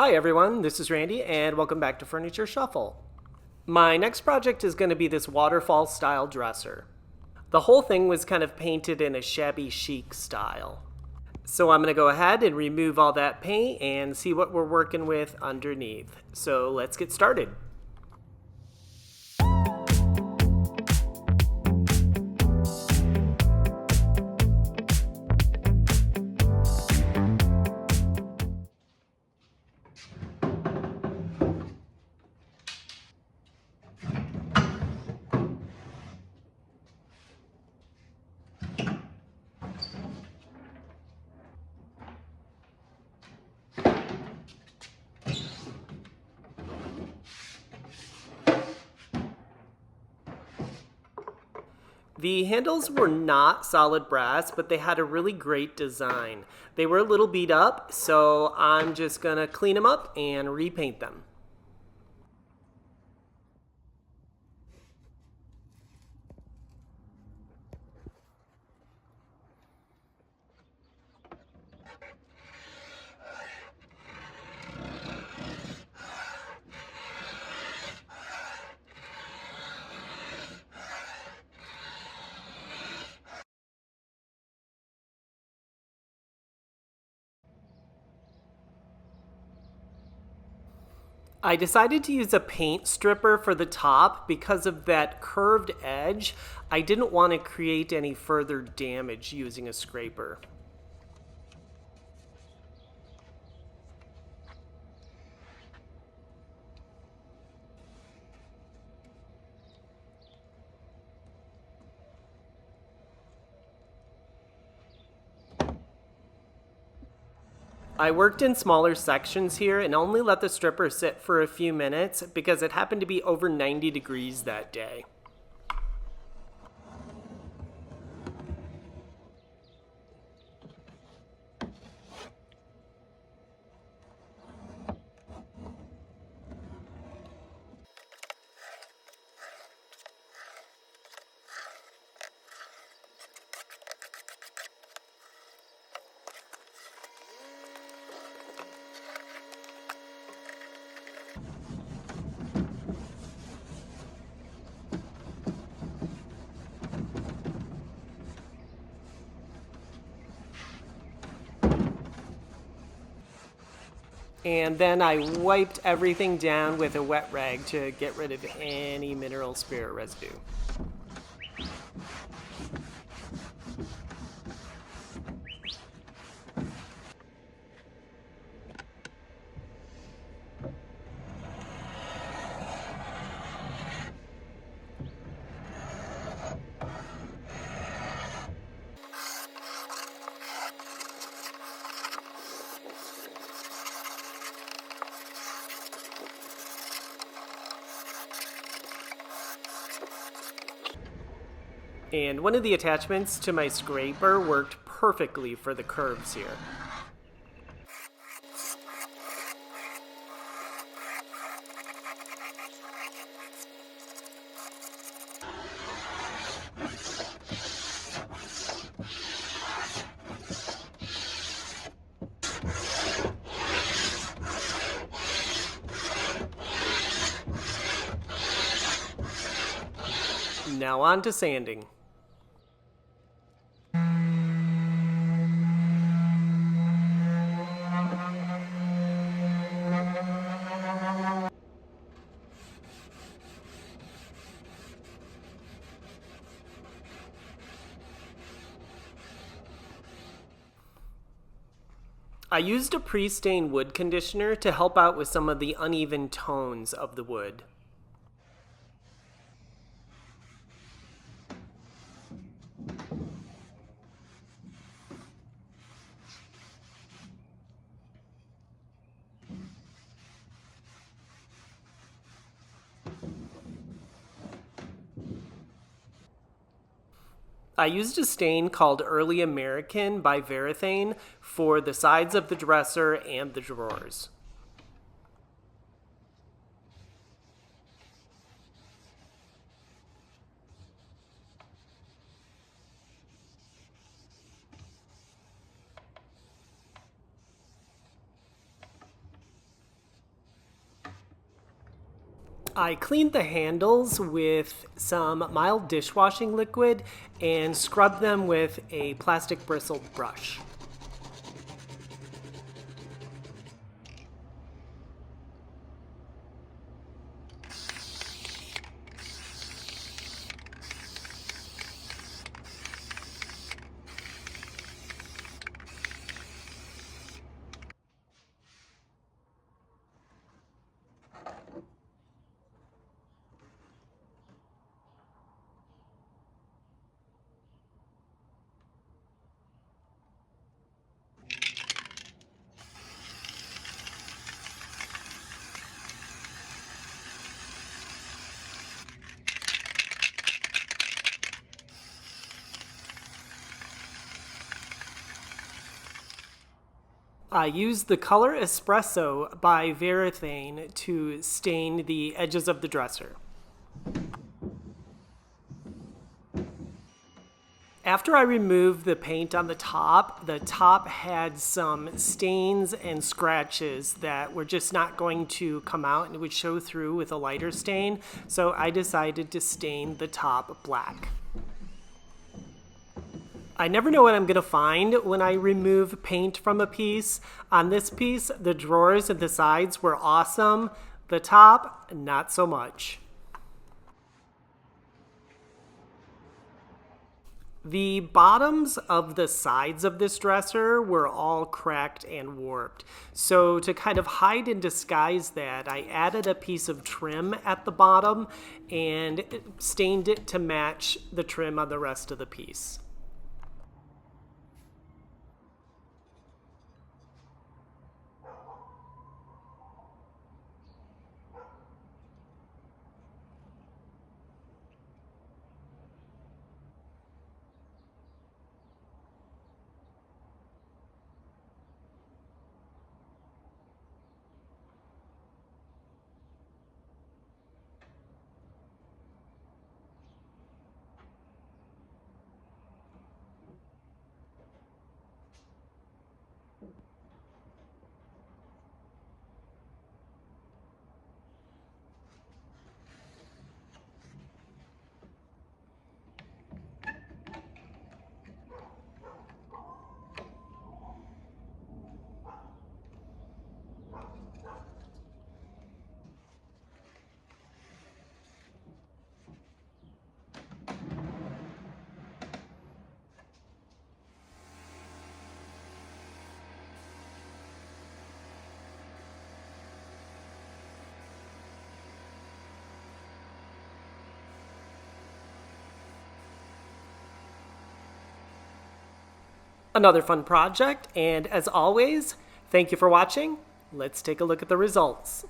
Hi everyone, this is Randy and welcome back to Furniture Shuffle. My next project is going to be this waterfall style dresser. The whole thing was kind of painted in a shabby chic style. So I'm going to go ahead and remove all that paint and see what we're working with underneath. So let's get started. The handles were not solid brass, but they had a really great design. They were a little beat up, so I'm just gonna clean them up and repaint them. I decided to use a paint stripper for the top because of that curved edge. I didn't want to create any further damage using a scraper. I worked in smaller sections here and only let the stripper sit for a few minutes because it happened to be over 90 degrees that day. And then I wiped everything down with a wet rag to get rid of any mineral spirit residue. And one of the attachments to my scraper worked perfectly for the curves here. Now on to sanding. I used a pre-stained wood conditioner to help out with some of the uneven tones of the wood. I used a stain called Early American by Varathane for the sides of the dresser and the drawers. I cleaned the handles with some mild dishwashing liquid and scrubbed them with a plastic bristled brush. I used the color Espresso by Varathane to stain the edges of the dresser. After I removed the paint on the top had some stains and scratches that were just not going to come out and it would show through with a lighter stain, so I decided to stain the top black. I never know what I'm going to find when I remove paint from a piece. On this piece, the drawers and the sides were awesome. The top, not so much. The bottoms of the sides of this dresser were all cracked and warped. So to kind of hide and disguise that, I added a piece of trim at the bottom and stained it to match the trim on the rest of the piece. Another fun project, and as always, thank you for watching. Let's take a look at the results.